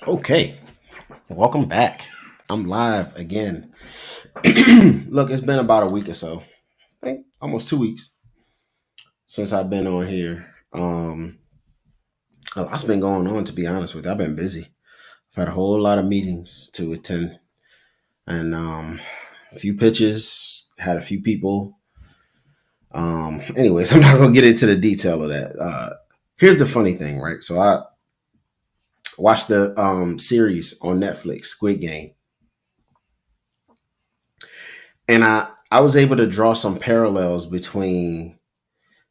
Okay, welcome back. I'm live again. Look, it's been about a week or so. I think almost 2 weeks since I've been on here. A lot's been going on, to be honest with you. I've been busy. I've had a whole lot of meetings to attend, and a few pitches. Had a few people. Anyways, I'm not gonna get into the detail of that. Here's the funny thing, right? So I watched the series on Netflix, Squid Game, and I was able to draw some parallels between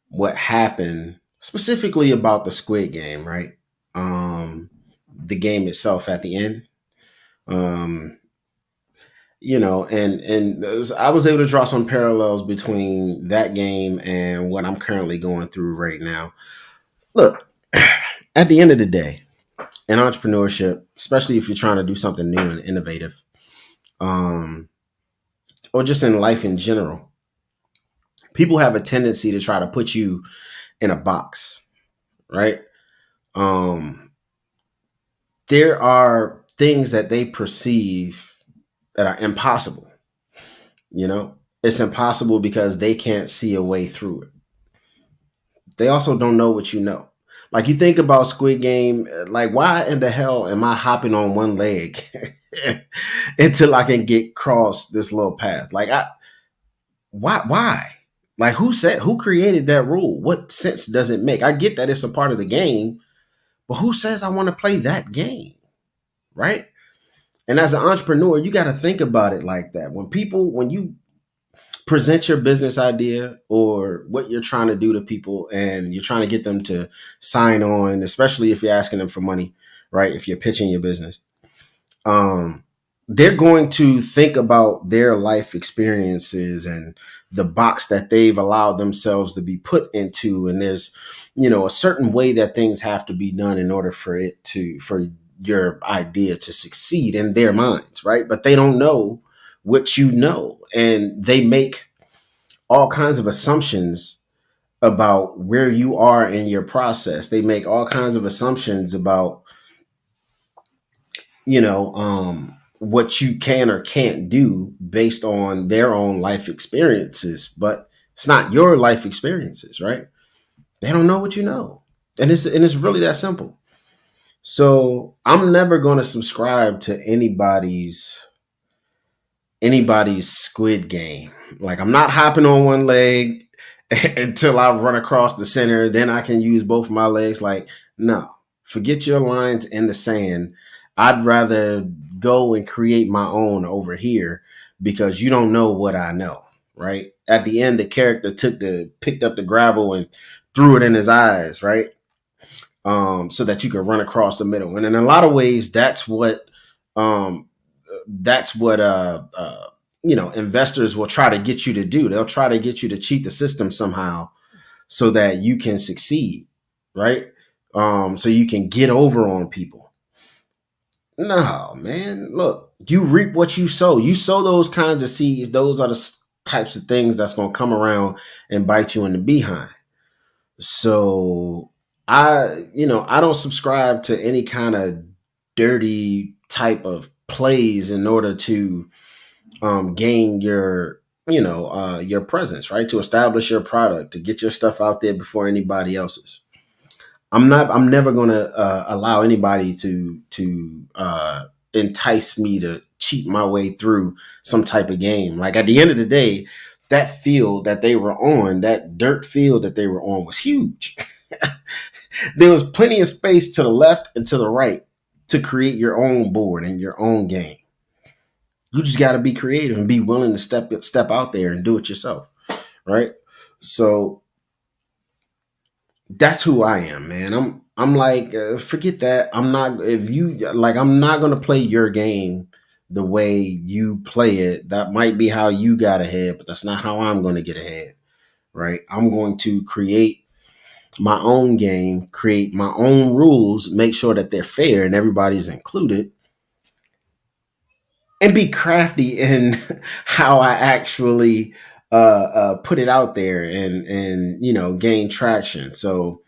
what happened specifically about the Squid Game, right? The game itself at the end. Um, I was able to draw some parallels between that game and what I'm currently going through right now. Look, at the end of the day, in entrepreneurship, especially if you're trying to do something new and innovative, um, or just in life in general, people have a tendency to try to put you in a box, right? Um, there are things that they perceive that are impossible. It's impossible because they can't see a way through it. They also don't know what you know. Like you think about Squid Game, like why in the hell am I hopping on one leg until I can get across this little path? Why? Like who created that rule? What sense does it make? I get that it's a part of the game, but who says I want to play that game? Right? And as an entrepreneur, you got to think about it like that. When you present your business idea or what you're trying to do to people and you're trying to get them to sign on, especially if you're asking them for money, right? If you're pitching your business, um, they're going to think about their life experiences and the box that they've allowed themselves to be put into. And there's, a certain way that things have to be done in order for your idea to succeed in their minds, right? But they don't know what you know. And they make all kinds of assumptions about where you are in your process. They make all kinds of assumptions about, what you can or can't do based on their own life experiences. But it's not your life experiences, right? They don't know what you know. And it's really that simple. So I'm never going to subscribe to anybody's Squid Game. Like I'm not hopping on one leg until I run across the center. Then I can use both of my legs. Like, no, forget your lines in the sand. I'd rather go and create my own over here because you don't know what I know, right? At the end, the character picked up the gravel and threw it in his eyes, right? So that you can run across the middle. And in a lot of ways, um, that's what investors will try to get you to do. They'll try to get you to cheat the system somehow so that you can succeed, right? So you can get over on people. No, man. Look, you reap what you sow. You sow those kinds of seeds. Those are the types of things that's going to come around and bite you in the behind. So I don't subscribe to any kind of dirty type of plays in order to gain your presence, right? To establish your product, to get your stuff out there before anybody else's. I'm never going to allow anybody to entice me to cheat my way through some type of game. Like at the end of the day, that field that they were on, that dirt field that they were on was huge. There was plenty of space to the left and to the right to create your own board and your own game. You just got to be creative and be willing to step out there and do it yourself, right? So that's who I am, man. I'm like, forget that. I'm not if you like. I'm not gonna play your game the way you play it. That might be how you got ahead, but that's not how I'm going to get ahead, right? I'm going to create my own game, create my own rules, make sure that they're fair and everybody's included, and be crafty in how I actually put it out there and gain traction. So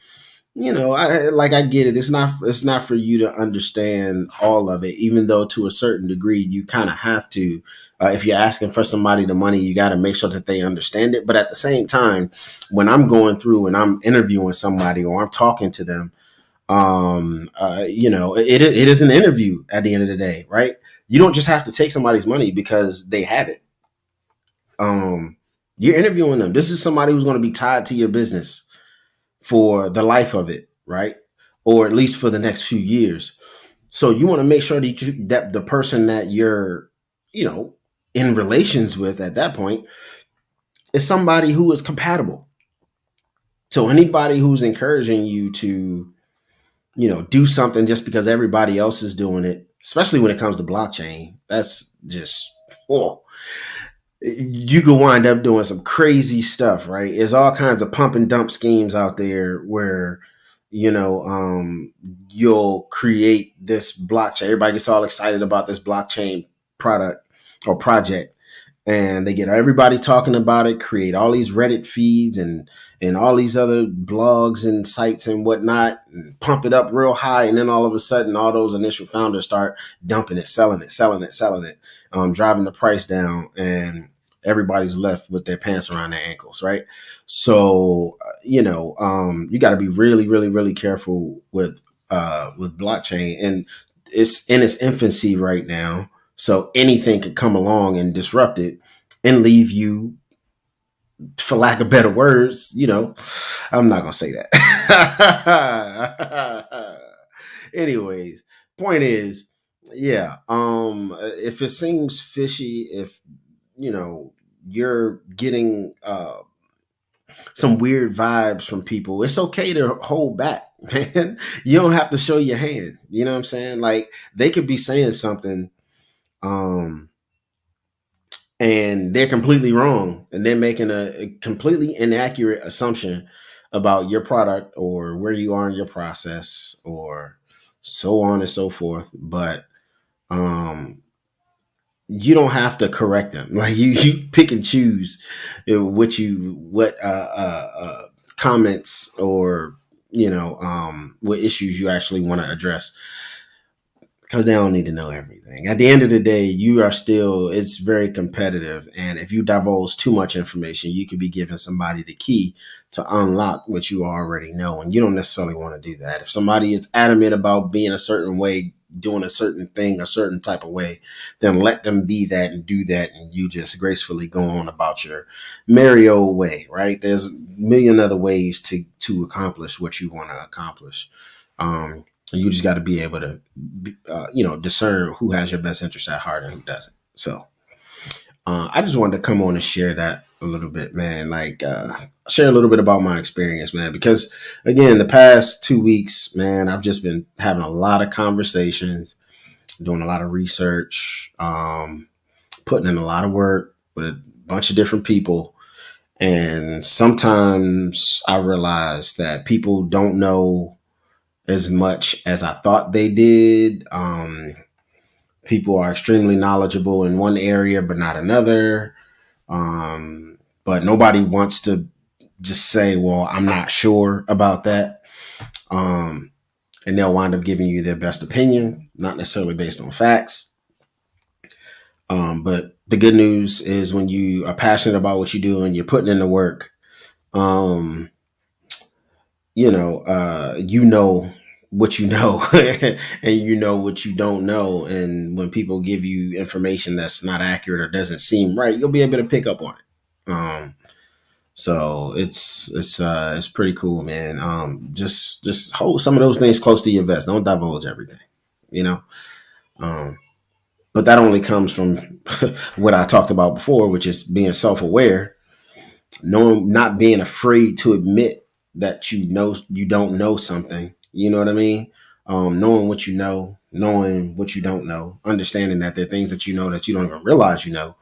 I get it. It's not for you to understand all of it, even though to a certain degree you kind of have to. If you're asking for somebody the money, you got to make sure that they understand it. But at the same time, when I'm going through and I'm interviewing somebody or I'm talking to them, it is an interview at the end of the day, right? You don't just have to take somebody's money because they have it. Um, you're interviewing them. This is somebody who's going to be tied to your business for the life of it, right? Or at least for the next few years. So you want to make sure that the person that you're, you know, in relations with at that point is somebody who is compatible. So anybody who's encouraging you to, do something just because everybody else is doing it, especially when it comes to blockchain, that's just, oh, you could wind up doing some crazy stuff, right? There's all kinds of pump and dump schemes out there where, you'll create this blockchain. Everybody gets all excited about this blockchain product or project, and they get everybody talking about it, create all these Reddit feeds and all these other blogs and sites and whatnot, and pump it up real high, and then all of a sudden all those initial founders start dumping it, selling it, driving the price down, and everybody's left with their pants around their ankles, right? So you got to be really, really, really careful with blockchain, and it's in its infancy right now. So anything could come along and disrupt it and leave you, for lack of better words, I'm not gonna say that. Anyways, point is, yeah, if it seems fishy, if you're getting some weird vibes from people, it's okay to hold back, man. You don't have to show your hand. You know what I'm saying? Like, they could be saying something, um and they're completely wrong, and they're making a completely inaccurate assumption about your product or where you are in your process or so on and so forth. But um you don't have to correct them. Like, you pick and choose what comments or what issues you actually want to address, because they don't need to know everything. At the end of the day, it's very competitive. And if you divulge too much information, you could be giving somebody the key to unlock what you already know. And you don't necessarily want to do that. If somebody is adamant about being a certain way, doing a certain thing, a certain type of way, then let them be that and do that. And you just gracefully go on about your merry old way, right? There's a million other ways to accomplish what you want to accomplish. You just got to be able to, discern who has your best interest at heart and who doesn't. So I just wanted to come on and share that a little bit, man. Like, share a little bit about my experience, man, because again, the past 2 weeks, man, I've just been having a lot of conversations, doing a lot of research, putting in a lot of work with a bunch of different people. And sometimes I realize that people don't know as much as I thought they did. People are extremely knowledgeable in one area, but not another. But nobody wants to just say, well, I'm not sure about that. And they'll wind up giving you their best opinion, not necessarily based on facts. But the good news is, when you are passionate about what you do and you're putting in the work, um, you know what you know and you know what you don't know. And when people give you information that's not accurate or doesn't seem right, you'll be able to pick up on it. So it's pretty cool, man. Just hold some of those things close to your vest. Don't divulge everything, you know. Um, but that only comes from what I talked about before, which is being self-aware, knowing, not being afraid to admit that you don't know something. You know what I mean? Knowing what you know, knowing what you don't know, understanding that there are things that you know that you don't even realize you know,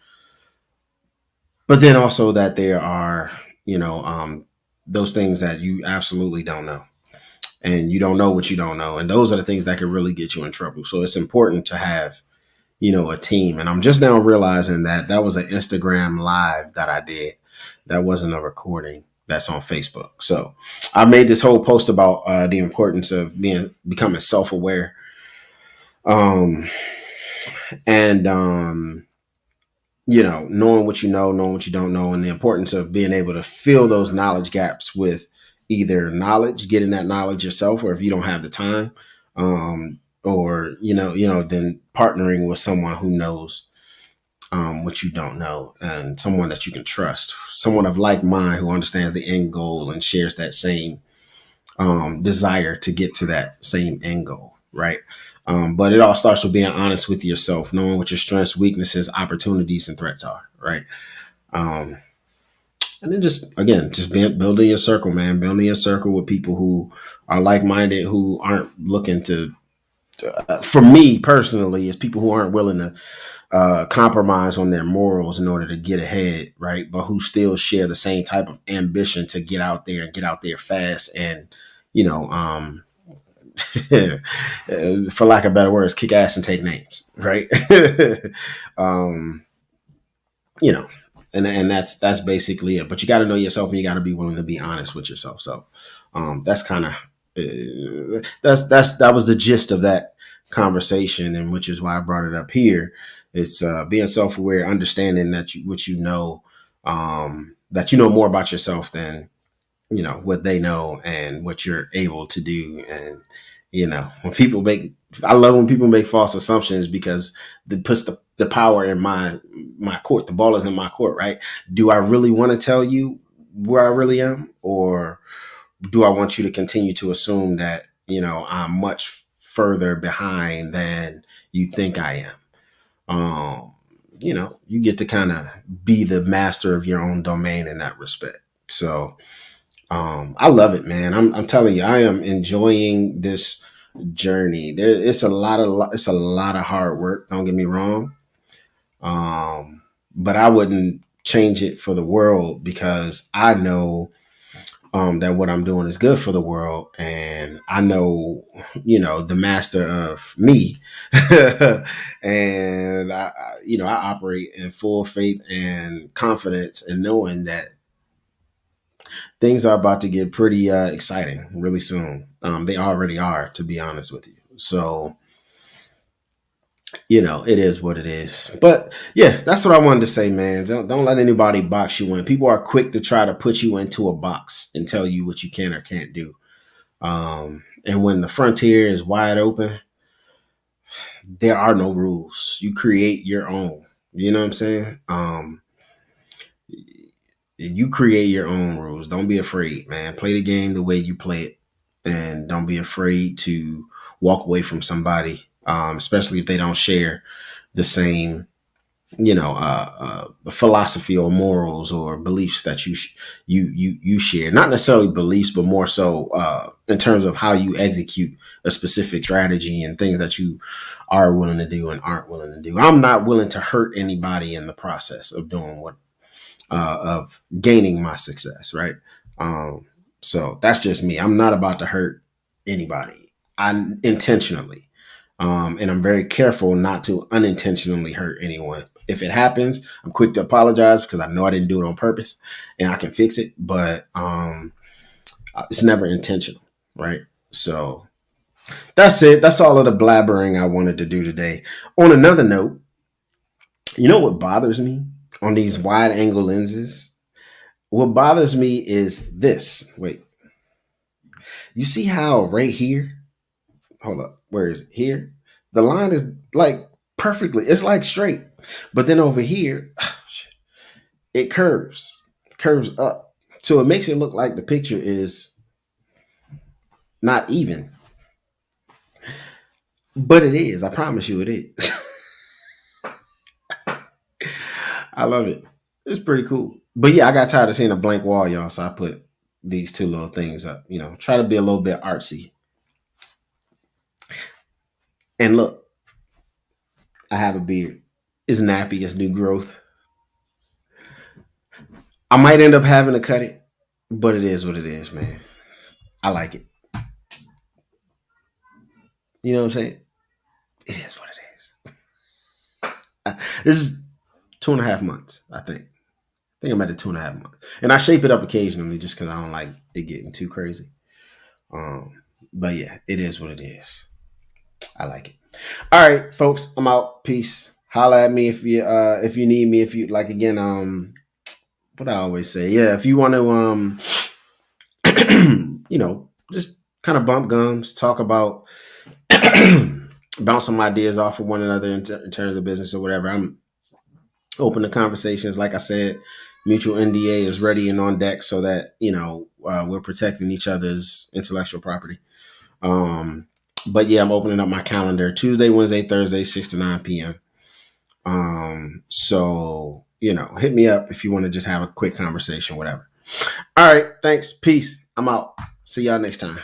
but then also that there are, those things that you absolutely don't know, and you don't know what you don't know, and those are the things that can really get you in trouble. So it's important to have, a team. And I'm just now realizing that that was an Instagram live that I did. That wasn't a recording. that's on Facebook. So I made this whole post about the importance of becoming self-aware, um, and knowing what you know, knowing what you don't know, and the importance of being able to fill those knowledge gaps with either knowledge, getting that knowledge yourself, or if you don't have the time, or then partnering with someone who knows what you don't know, and someone that you can trust, someone of like mind who understands the end goal and shares that same desire to get to that same end goal, right? But it all starts with being honest with yourself, knowing what your strengths, weaknesses, opportunities, and threats are, right? Um, and then building your circle, man. Building your circle with people who are like minded, who aren't looking to. For me personally, is people who aren't willing to compromise on their morals in order to get ahead, right? But who still share the same type of ambition to get out there and get out there fast, and you know, for lack of better words, kick ass and take names, right? um, you know, and that's basically it. But you got to know yourself, and you got to be willing to be honest with yourself. So that's kind of that was the gist of that conversation, and which is why I brought it up here. It's being self aware, understanding that that you know more about yourself than what they know and what you're able to do. And when people make I love when people make false assumptions, because it puts the power in my court. The ball is in my court, right? Do I really want to tell you where I really am, or do I want you to continue to assume that I'm much further behind than you think I am? You get to kind of be the master of your own domain in that respect. So I love it, man. I'm telling you, I am enjoying this journey. It's a lot of hard work. Don't get me wrong. But I wouldn't change it for the world, because I know that what I'm doing is good for the world, and I know, the master of me, and I operate in full faith and confidence, and knowing that things are about to get pretty exciting really soon. They already are, to be honest with you. So, it is what it is. But yeah, that's what I wanted to say, man. Don't let anybody box you in. People are quick to try to put you into a box and tell you what you can or can't do. And when the frontier is wide open, there are no rules. You create your own. You know what I'm saying? You create your own rules. Don't be afraid, man. Play the game the way you play it, and don't be afraid to walk away from somebody, especially if they don't share the same, philosophy or morals or beliefs that you share. Not necessarily beliefs, but more so in terms of how you execute a specific strategy and things that you are willing to do and aren't willing to do. I'm not willing to hurt anybody in the process of doing what of gaining my success, right? Um, so that's just me. I'm not about to hurt anybody. I intentionally, and I'm very careful not to unintentionally hurt anyone. If it happens, I'm quick to apologize, because I know I didn't do it on purpose, and I can fix it. But it's never intentional, right? So that's it. That's all of the blabbering I wanted to do today. On another note, you know what bothers me on these wide angle lenses? What bothers me is this. Wait, you see how right here? Hold up. Where is it? Here? The line is like perfectly, it's like straight. But then over here, it curves up. So it makes it look like the picture is not even. But it is. I promise you it is. I love it. It's pretty cool. But yeah, I got tired of seeing a blank wall, y'all. So I put these two little things up. Try to be a little bit artsy. And look, I have a beard. It's nappy. It's new growth. I might end up having to cut it, but it is what it is, man. I like it. You know what I'm saying? It is what it is. This is 2.5 months, I think. think I'm at the 2.5 months. And I shape it up occasionally just because I don't like it getting too crazy. But yeah, it is what it is. I like it. All right, folks, I'm out. Peace. Holla at me if you need me. If you like again, what I always say, yeah, if you want to just kind of bump gums, talk about bounce some ideas off of one another in terms of business or whatever. I'm open to conversations. Like I said, mutual NDA is ready and on deck so that we're protecting each other's intellectual property. But yeah, I'm opening up my calendar Tuesday, Wednesday, Thursday, 6 to 9 p.m. So hit me up if you want to just have a quick conversation, whatever. All right, thanks, peace. I'm out. See y'all next time.